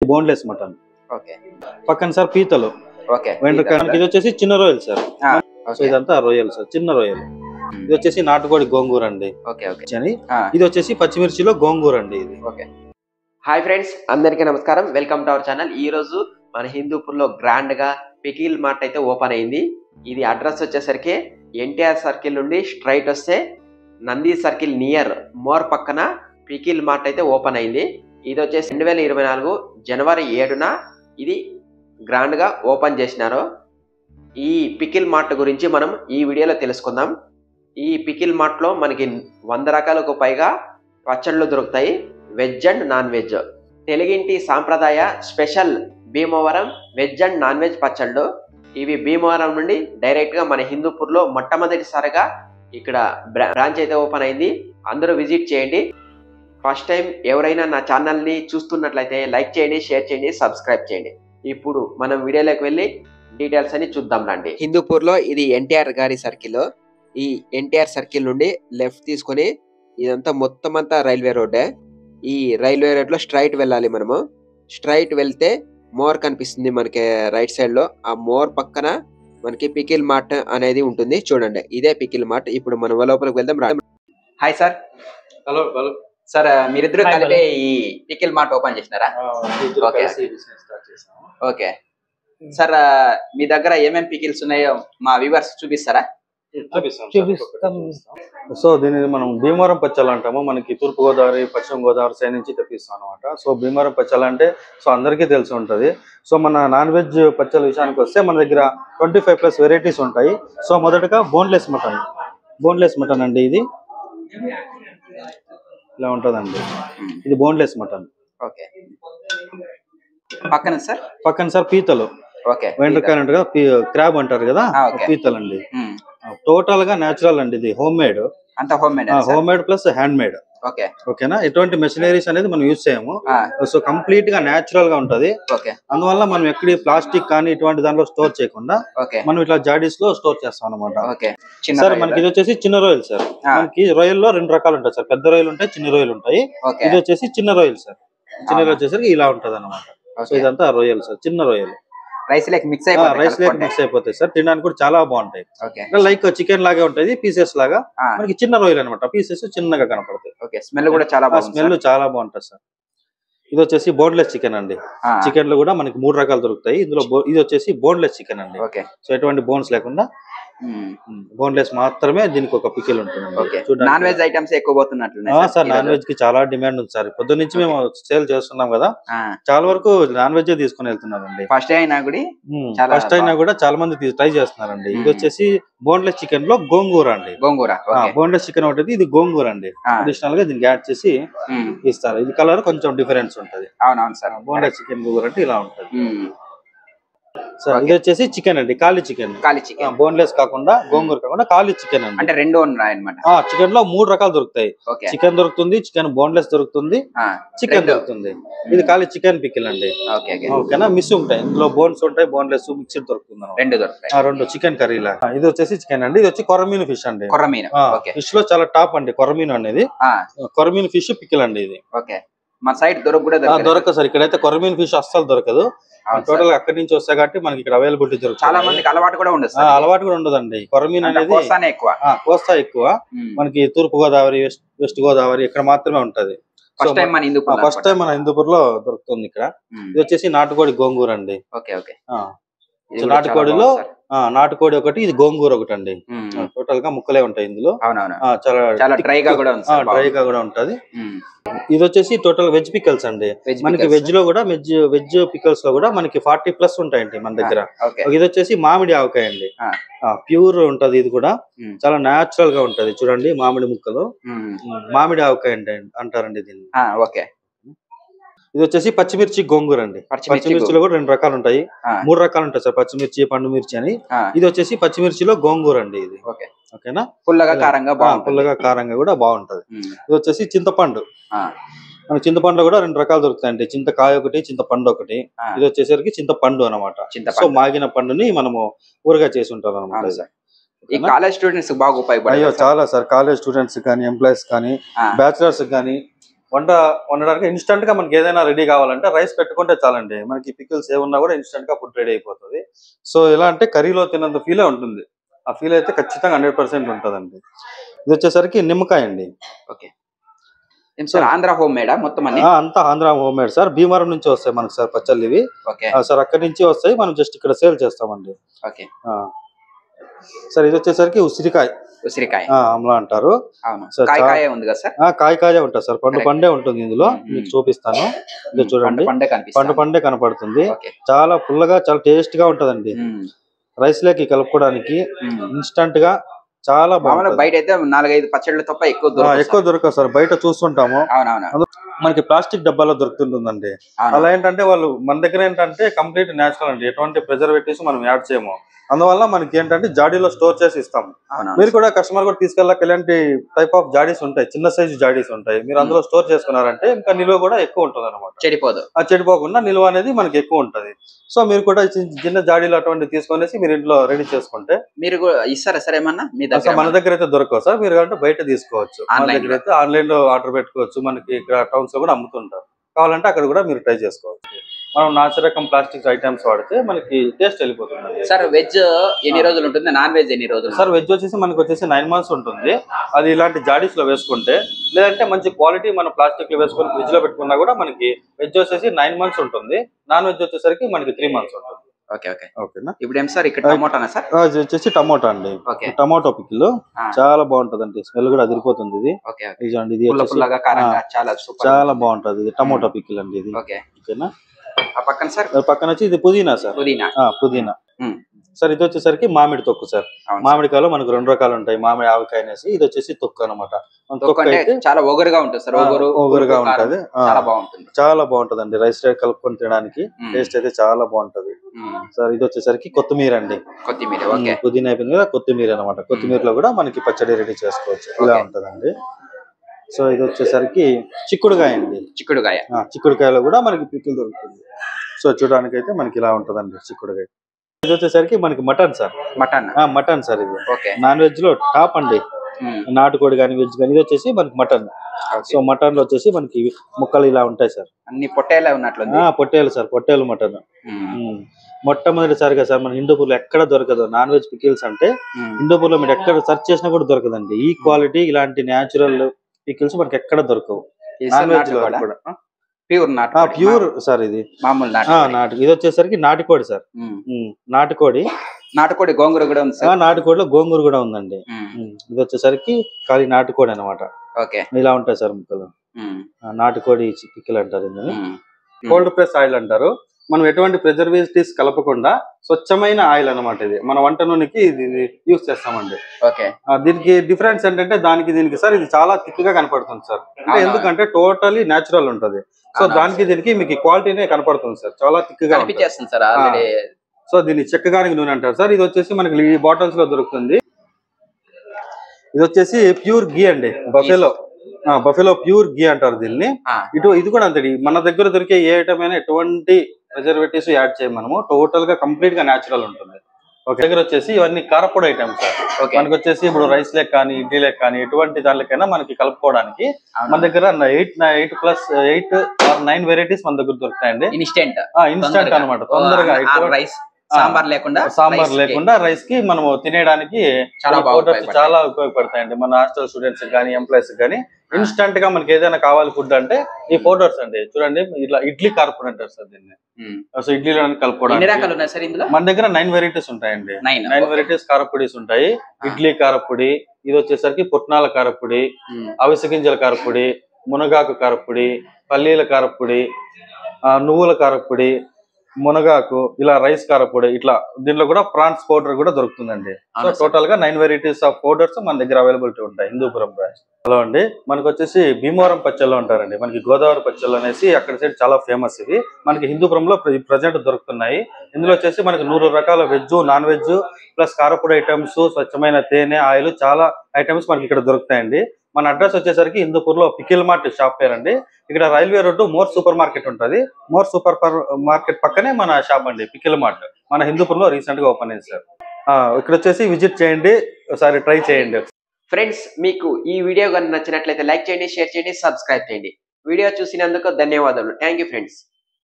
Boneless mutton. Okay పక్కన sir పీతలు. Okay ఇది వచ్చేసి చిన్న రొయ్యలు సార్. సో ఇదంతా రొయ్యలు సార్, చిన్న రొయ్యలు. ఇది వచ్చేసి నాటుకోడి గోంగూర అండి. ఓకే ఓకే ఇది వచ్చేసి పచ్చిమిర్చిలో గోంగూర అండి. ఇది ఓకే. హాయ్ ఫ్రెండ్స్, అందరికీ నమస్కారం. Welcome to our channel. ఈ రోజు మన హిందూపూర్ లో గ్రాండ్ గా పికిల్ మార్ట్ అయితే ఓపెన్ అయింది. ఇది అడ్రస్ వచ్చేసరికి ఎన్టీఆర్ సర్కిల్ నుండి స్ట్రైట్ వస్తే నంది సర్కిల్ నియర్ మోర్ పక్కన పికిల్ మార్ట్ అయితే ఓపెన్ అయింది. ఇది వచ్చేసి 2024 జనవరి 7న ఇది గ్రాండ్ గా ఓపెన్ చేసినారు. ఈ పికిల్ మార్ట్ గురించి మనం ఈ వీడియోలో తెలుసుకుందాం. ఈ పికిల్ మార్ట్ లో మనకి 100 రకాలకు పైగా పచ్చళ్ళు దొరుకుతాయి, వెజ్ అండ్ నాన్ వెజ్. తెలుగింటి సాంప్రదాయ special Bhimavaram veg and non veg పచ్చళ్ళు. ఇవి భీమవరం నుండి డైరెక్ట్ గా మన హిందూపూర్ లో మొట్టమొదటిసారిగా ఇక్కడ బ్రాంచ్ అయితే ఓపెన్ అయింది. అందరూ విజిట్ చేయండి. ఫస్ట్ టైం ఎవరైనా నా ఛానల్ ని చూస్తున్నట్లయితే లైక్ చేయండి, షేర్ చేయండి, సబ్స్క్రైబ్ చేయండి. ఇప్పుడు మనం వీడియోలోకి వెళ్ళి డీటెయిల్స్ అని చూద్దాం రండి. హిందూపూర్ లో ఇది ఎన్టీఆర్ గారి సర్కిల్. ఈ ఎన్టీఆర్ సర్కిల్ నుండి లెఫ్ట్ తీసుకొని ఇదంతా మొత్తం అంతా రైల్వే రోడ్డే. ఈ రైల్వే రోడ్ లో స్ట్రైట్ వెళ్ళాలి. మనము స్ట్రైట్ వెళ్తే మోర్ కనిపిస్తుంది మనకి రైట్ సైడ్ లో. ఆ మోర్ పక్కన మనకి పికిల్ మార్ట్ అనేది ఉంటుంది. చూడండి, ఇదే పికిల్ మార్ట్. ఇప్పుడు మనం లోపలికి వెళ్దాం. Hi sir. హలో సార్, మీరిద్దరు కలిపి ఈ పికిల్ మార్ట్ ఓపెన్ చేసినారా? ఓకే సార్, మీ దగ్గర ఏమేమి పికిల్స్ ఉన్నాయో మా వ్యూవర్స్ చూపిస్తారా? సో దీనిని మనం భీమవరం పచ్చళ్ళు అంటాము. మనకి తూర్పు గోదావరి, పశ్చిమ గోదావరి సైడ్ నుంచి తెప్పిస్తాం అనమాట. సో భీమవరం పచ్చళ్ళు అంటే సో అందరికీ తెలిసి ఉంటుంది. సో మన నాన్ వెజ్ పచ్చళ్ళ విషయానికి వస్తే మన దగ్గర 25+ వెరైటీస్ ఉంటాయి. సో మొదటగా బోన్లెస్ మటన్ అండి. ఇది ఇలా ఉంటుందండి. ఇది బోన్లెస్ మటన్. ఓకే. పక్కన సార్ పీతలు. ఓకే. వెండ్రకాయలు అంటారు కదా, క్రాబ్ అంటారు కదా, పీతలు అండి. టోటల్ గా నేచురల్ అండి. ఇది home made plus hand made. ఓకేనా. ఎటువంటి మెషినరీస్ అనేది మనం యూజ్ చేయము. సో కంప్లీట్ గా నేచురల్ గా ఉంటది. అందువల్ల మనం ఎక్కడి ప్లాస్టిక్ కానీ ఇటువంటి దానిలో స్టోర్ చేయకుండా మనం ఇట్లా జాడీస్ లో స్టోర్ చేస్తాం అనమాట. సార్ మనకి ఇది వచ్చేసి చిన్న రొయ్యలు సార్. మనకి రొయ్యల్లో 2 రకాలు ఉంటాయి సార్. పెద్ద రొయ్యలు ఉంటాయి, చిన్న రొయ్యలు ఉంటాయి. ఇది వచ్చేసి చిన్న రొయ్యలు సార్. చిన్న రొయ్యలు వచ్చేసరికి ఇలా ఉంటది అనమాట. సో ఇదంతా రొయ్యలు సార్, చిన్న రొయ్యలు. రైస్ లేక్ మిక్స్ అయిపోతాయి సార్. తినడానికి కూడా చాలా బాగుంటాయి. లైక్ చికెన్ లాగా ఉంటాయి పీసెస్ లాగా. మనకి చిన్న రొయ్యలు అనమాట. పీసెస్ చిన్నగా కనపడతాయి. స్మెల్ కూడా చాలా బాగుంటది సార్. ఇది వచ్చేసి బోన్లెస్ చికెన్ అండి. చికెన్ లో కూడా మనకి 3 రకాలు దొరుకుతాయి. ఇందులో ఇది వచ్చేసి బోన్లెస్ చికెన్ అండి. సో ఎటువంటి బోన్స్ లేకుండా బోన్లెస్ మాత్రమే దీనికి ఒక పికిల్ ఉంటుంది. నాన్ వెజ్ ఐటమ్స్ ఎక్కువ పోతున్నట్లు సార్. నాన్ వెజ్ కి చాలా డిమాండ్ ఉంది సార్. పొద్దు నుంచి మేము సేల్ చేస్తున్నాం కదా, చాలా వరకు నాన్ వెజ్ తీసుకుని వెళ్తున్నారండి. ఫస్ట్ అయినా కూడా చాలా మంది ట్రై చేస్తున్నారండి. ఇది వచ్చేసి బోన్లెస్ చికెన్ లో గోంగూర అండి. బోన్లెస్ చికెన్ ఒకటి, ఇది గోంగూర అండి. అడిషనల్ గా దీనికి యాడ్ చేసి ఇస్తారు. ఇది కలర్ కొంచెం డిఫరెన్స్ ఉంటది. అవునవును సార్. బోన్లెస్ చికెన్ గోంగూర అంటే ఇలా ఉంటది సార్. ఇది వచ్చేసి చికెన్ అండి, కాళీ చికెన్. బోన్లెస్ కాకుండా, గోంగూర కాకుండా కాళీ చికెన్ అండి. అంటే 2 ఉన్నాయన్నమాట. చికెన్ లో 3 రకాలు దొరుకుతాయి. చికెన్ దొరుకుతుంది, చికెన్ బోన్లెస్ దొరుకుతుంది, చికెన్ దొరుకుతుంది. ఇది కాళీ చికెన్ పికిల్ అండి. ఓకేనా. మిస్ ఉంటాయి ఇందులో, బోన్స్ ఉంటాయి, బోన్లెస్ మిక్స్డ్ దొరుకుతుంది. 2 చికెన్ కర్రీ లా. ఇది వచ్చేసి చికెన్ అండి. ఇది వచ్చి కొర్రమీను ఫిష్ అండి. ఫిష్ లో చాలా టాప్ అండి కొర్రమీను అనేది. కొర్రమీను ఫిష్ పికిల్ అండి ఇది. మన సైడ్ దొరకదు సార్. ఇక్కడైతే కొర్రమీను ఫిష్ అస్సలు దొరకదు. టోటల్ అక్కడి నుంచి వస్తాయి కాబట్టి మనకి ఇక్కడ అవైలబిలిటీ దొరుకుతుంది. చాలా మందికి అలవాటు కూడా ఉండదండి. కొర్రమీను అనేది కోస్తా ఎక్కువ. మనకి తూర్పు గోదావరి, వెస్ట్ గోదావరి ఇక్కడ మాత్రమే ఉంటది. ఫస్ట్ టైం మన హిందూపూర్ లో దొరుకుతుంది ఇక్కడ. ఇది వచ్చేసి నాటుకోడి గోంగూర అండి. నాటుకోడిలో నాటుకోడి ఒకటి, ఇది గోంగూర ఒకటి అండి. టోటల్ గా ముక్కలే ఉంటాయి ఇందులో. చాలా డ్రైగా కూడా ఉంటది. ఇది వచ్చేసి టోటల్ వెజ్ పికల్స్ అండి. మనకి వెజ్ లో కూడా వెజ్ పికల్స్ లో కూడా మనకి 40+ ఉంటాయండి మన దగ్గర. ఇది వచ్చేసి మామిడి ఆవకాయ అండి. ప్యూర్ ఉంటది. ఇది కూడా చాలా నాచురల్ గా ఉంటది. చూడండి, మామిడి ముక్కలు మామిడి ఆవకాయ అంటారండి దీన్ని. ఇది వచ్చేసి పచ్చిమిర్చి గోంగూర అండి. పచ్చిమిర్చిలో కూడా 2 రకాలు ఉంటాయి, 3 రకాలు ఉంటాయి సార్. పచ్చిమిర్చి, పండు మిర్చి అని. ఇది వచ్చేసి పచ్చిమిర్చిలో గోంగూర అండి. ఇది ఓకేనా. పుల్లగా కారంగా కూడా బాగుంటది. ఇది వచ్చేసి చింతపండు. మనకి చింతపండులో కూడా 2 రకాలు దొరుకుతాయండి. చింతకాయ ఒకటి, చింతపండు ఒకటి. ఇది వచ్చేసరికి చింతపండు అనమాట. సో మాగిన పండుని మనము ఊరగా చేసి ఉంటారు అనమాట. కాలేజ్ స్టూడెంట్స్ బాగా ఉపయోగపడతాయి. చాలా సార్. కాలేజ్ స్టూడెంట్స్ కానీ, ఎంప్లాయీస్ కానీ, బ్యాచిలర్స్ కానీ వండడానికి ఇన్స్టెంట్ గా మనకి ఏదైనా రెడీ కావాలంటే రైస్ పెట్టుకుంటే చాలండి, మనకి పికిల్స్ ఏమున్నా కూడా ఇన్స్టెంట్ గా ఫుడ్ రెడీ అయిపోతుంది. సో ఎలా అంటే కర్రీలో తిన్నంత ఫీలే ఉంటుంది, ఆ ఫీల్ అయితే ఖచ్చితంగా 100% ఉంటుందండి. ఇది వచ్చేసరికి నిమ్మకాయ అండి. ఓకే ఆంధ్ర హోమ్ మేడ్ మొత్తం అంతా Andhra home made sir. Bhimavaram నుంచి వస్తాయి మనకు సార్ పచ్చళ్ళు ఇవి సార్, అక్కడి నుంచి వస్తాయి, మనం జస్ట్ ఇక్కడ సేల్ చేస్తామండి. సార్ ఇది వచ్చేసరికి ఉసిరికాయ ఆమ్లా అంటారు. కాయ ఉంటుంది సార్, పండే ఉంటుంది ఇందులో. మీకు చూపిస్తాను, ఇది చూడండి, పండే కనపడుతుంది. చాలా పుల్లగా చాలా టేస్ట్ గా ఉంటదండి. రైస్ లోకి కలుపుకోవడానికి ఇన్స్టంట్ గా చాలా బాగుంది. బయట అయితే 4-5 పచ్చళ్ళు తప్ప ఎక్కువ దొరకదు సార్, బయట చూస్తుంటాము. మనకి ప్లాస్టిక్ డబ్బాలో దొరుకుతుంటుందండి. అలా ఏంటంటే వాళ్ళు మన దగ్గర ఏంటంటే కంప్లీట్ నేచురల్ అండి, ఎటువంటి ప్రిజర్వేటివ్స్ మనం యాడ్ చేయము. అందువల్ల మనకి ఏంటంటే జాడీలో స్టోర్ చేసి ఇస్తాము. మీరు కూడా కస్టమర్ కూడా తీసుకెళ్ళక ఇలాంటి టైప్ ఆఫ్ జాడీస్ ఉంటాయి, చిన్న సైజు జాడీస్ ఉంటాయి, మీరు అందులో స్టోర్ చేసుకున్నారంటే ఇంకా నిల్వ కూడా ఎక్కువ ఉంటుంది అనమాట. చెడిపోకుండా నిల్వ అనేది మనకి ఎక్కువ ఉంటది. సో మీరు కూడా చిన్న జాడీలు అటువంటి తీసుకొనేసి మీరు ఇంట్లో రెడీ చేసుకుంటే మీరు ఇస్తారా సార్ ఏమన్నా? మన దగ్గర అయితే దొరకవు సార్, మీరు అంటే బయట తీసుకోవచ్చు. మన దగ్గర అయితే ఆన్లైన్ లో ఆర్డర్ పెట్టుకోవచ్చు, మనకి ఇక్కడ టౌన్స్ లో కూడా అమ్ముతుంటారు. కావాలంటే అక్కడ కూడా మీరు ట్రై చేసుకోవచ్చు. మనం నాచు రకం ప్లాస్టిక్ ఐటమ్స్ వాడితే మనకి టేస్ట్ వెళ్ళిపోతుంది. సార్ వెజ్ ఎన్ని రోజులు ఉంటుంది, నాన్ వెజ్ ఎన్ని రోజులు? సార్ వెజ్ వచ్చేసి మనకి వచ్చేసి 9 months ఉంటుంది. అది ఇలాంటి జాడీస్ లో వేసుకుంటే, లేదంటే మంచి క్వాలిటీ మన ప్లాస్టిక్ లో వేసుకొని ఫ్రిడ్జ్ లో పెట్టుకున్నా కూడా మనకి వెజ్ వచ్చేసి 9 months ఉంటుంది. నాన్ వెజ్ వచ్చేసరికి మనకి 3 months ఉంటుంది. ఓకేనా. ఇప్పుడు ఏం సార్ ఇక్కడ టమోటానా సార్? అది వచ్చేసి టమోటా అండి, టమోటో పికిల్ చాలా బాగుంటది, స్మెల్ కూడా అదిరిపోతుంది. ఇది ఇది చాలా బాగుంటది, ఇది టమోటో పికిల్ అండి. ఇది ఓకేనా. పక్కన సార్ పక్కన వచ్చి ఇది పుదీనా సార్, పుదీనా సార్. ఇది వచ్చేసరికి మామిడి తొక్కు సార్. మామిడికాయలో మనకు 2 రకాలు ఉంటాయి, మామిడి ఆవకాయ అనేసి, ఇది వచ్చేసి తొక్కు అనమాట. చాలా ఒగరుగా ఉంటుంది సార్, ఒగరుగా ఉంటది, చాలా బాగుంటది అండి. రైస్ కలుపుకొని తినడానికి టేస్ట్ అయితే చాలా బాగుంటది సార్. ఇది వచ్చేసరికి కొత్తిమీర అండి, పుదీనా అయిపోయింది కదా, కొత్తిమీర అనమాట. కొత్తిమీరలో కూడా మనకి పచ్చడి రెడీ చేసుకోవచ్చు, ఇలా ఉంటదండి. సో ఇది వచ్చేసరికి చిక్కుడుకాయ అండి, చిక్కుడుకాయలో కూడా మనకి పికిల్ దొరుకుతుంది. సో చూడడానికి అయితే మనకి ఇలా ఉంటదండి చిక్కుడుకాయ. ఇది వచ్చేసరికి మనకి మటన్ సార్, మటన్ సార్. ఇది నాన్ వెజ్ లో టాప్ అండి, నాటుకోడి కానీ వెజ్ కానీ. ఇది వచ్చేసి మనకి మటన్. సో మటన్ లో వచ్చేసి మనకి ముక్కలు ఇలా ఉంటాయి సార్, అన్ని పొట్టేలు ఉన్నట్లు. పొట్టేలు సార్, పొట్టేలు మటన్. మొట్టమొదటిసారిగా సార్ మన హిందూపూర్ లో ఎక్కడ దొరకదు నాన్ వెజ్ పికిల్స్ అంటే. హిందూపూర్ లో మీరు ఎక్కడ సెర్చ్ చేసినా కూడా దొరకదండి. ఈ క్వాలిటీ ఇలాంటి న్యాచురల్ పికిల్స్ మనకి ఎక్కడ దొరకవు. నాన్ వెజ్ లో కూడా ప్యూర్ సార్. ఇది మామూలు నాటు. ఇది వచ్చేసరికి నాటుకోడి సార్, నాటుకోడి గోంగూర కూడా ఉంది. నాటుకోడిలో గోంగూర కూడా ఉందండి. ఇది వచ్చేసరికి ఖాళీ నాటుకోడి అనమాట. ఇలా ఉంటాయి సార్ ముక్కలు. నాటుకోడి పికిల్ అంటారు. ఇందులో కోల్డ్ ప్రెస్ ఆయిల్ అంటారు. మనం ఎటువంటి ప్రిజర్వేటివ్స్ కలపకుండా స్వచ్ఛమైన ఆయిల్ అనమాట. ఇది మన వంట నూనెకి ఇది యూజ్ చేస్తామండి. దీనికి డిఫరెన్స్ ఏంటంటే దానికి దీనికి సార్, ఇది చాలా థిక్ గా కనపడుతుంది సార్. అంటే ఎందుకంటే టోటలీ నేచురల్ ఉంటది. సో దానికి దీనికి మీకు క్వాలిటీనే కనపడుతుంది సార్, చాలా థిక్ గా కనిపిస్తుంది సార్. సో దీన్ని చెక్కగానికి నూనె అంటారు సార్. ఇది వచ్చేసి మనకి ఈ బాటిల్స్ లో దొరుకుతుంది. ఇది వచ్చేసి ప్యూర్ గీ అండి, బఫెలో ప్యూర్ గీ అంటారు దీన్ని. ఇది కూడా అంతే, మన దగ్గర దొరికే ఏ ఐటమ్ అయినా ఎటువంటి ప్రిజర్వేటివ్స్ యాడ్ చేయం మనము, టోటల్ గా కంప్లీట్ గా నేచురల్ ఉంటుంది. దగ్గర వచ్చేసి ఇవన్నీ కారపొడి ఐటమ్స్ సార్. మనకి వచ్చేసి ఇప్పుడు రైస్ లేక్ కానీ ఇడ్లీ లేక్ కానీ ఎటువంటి దానికైనా మనకి కలుపుకోవడానికి మన దగ్గర 8 or 9 వెరైటీస్ మన దగ్గర దొరుకుతాయండి. ఇన్స్టెంట్ అనమాట, తొందరగా. సాంబార్ లేకుండా రైస్ కి మనం తినేయడానికి చాలా ఉపయోగపడతాయండి. మన హాస్టల్ స్టూడెంట్స్ కానీ ఎంప్లాయీస్ కానీ ఇన్స్టెంట్ గా మనకి ఏదైనా కావాలి ఫుడ్ అంటే ఈ పౌడర్స్ అండి. చూడండి ఇట్లా ఇడ్లీ కార్పొరేట్ అంటారు సార్ దీన్ని. సో ఇడ్లీలో కలుపుకోవడానికి మన దగ్గర 9 వెరైటీస్ ఉంటాయండి. 9 వెరైటీస్ కారపొడిస్ ఉంటాయి. ఇడ్లీ కారపొడి, ఇది వచ్చేసరికి పుట్నాల కారపొడి, అవిసె గింజల కారపొడి, మునగాకు కారపొడి, పల్లీల కారపొడి, నువ్వుల కారపొడి, మునగాకు, ఇలా రైస్ కారపొడి, ఇట్లా దీనిలో కూడా ప్రాన్స్ పౌడర్ కూడా దొరుకుతుందండి. సో టోటల్ గా 9 వెరైటీస్ ఆఫ్ పౌడర్స్ మన దగ్గర అవైలబిలిటీ ఉంటాయి హిందూపురం బ్రాంచ్. హలో అండి, మనకు వచ్చేసి భీమవరం పచ్చళ్ళు ఉంటారండి. మనకి గోదావరి పచ్చళ్ళు అనేసి అక్కడ సైడ్ చాలా ఫేమస్. ఇవి మనకి హిందూపురంలో ప్రజెంట్ దొరుకుతున్నాయి. ఇందులో వచ్చేసి మనకి 100 రకాల వెజ్, నాన్ వెజ్ ప్లస్ కారపొడి ఐటమ్స్, స్వచ్ఛమైన తేనె, ఆయిల్, చాలా ఐటమ్స్ మనకి ఇక్కడ దొరుకుతాయండి. మన అడ్రస్ వచ్చేసరికి హిందూపూర్ లో పికిల్ మార్ట్ షాప్ పేరండి. ఇక్కడ railway road more super market ఉంటుంది. మోర్ సూపర్ మార్కెట్ పక్కనే మన షాప్ అండి, పికిల్ మార్ట్. మన హిందూపూర్ లో రీసెంట్ గా ఓపెన్ అయింది సార్. ఇక్కడ వచ్చేసి విజిట్ చేయండి, ఒకసారి ట్రై చేయండి. ఫ్రెండ్స్, మీకు ఈ వీడియో కనుక నచ్చినట్లయితే లైక్ చేయండి, షేర్ చేయండి, సబ్స్క్రైబ్ చేయండి. వీడియో చూసినందుకు ధన్యవాదాలు. Thank you friends.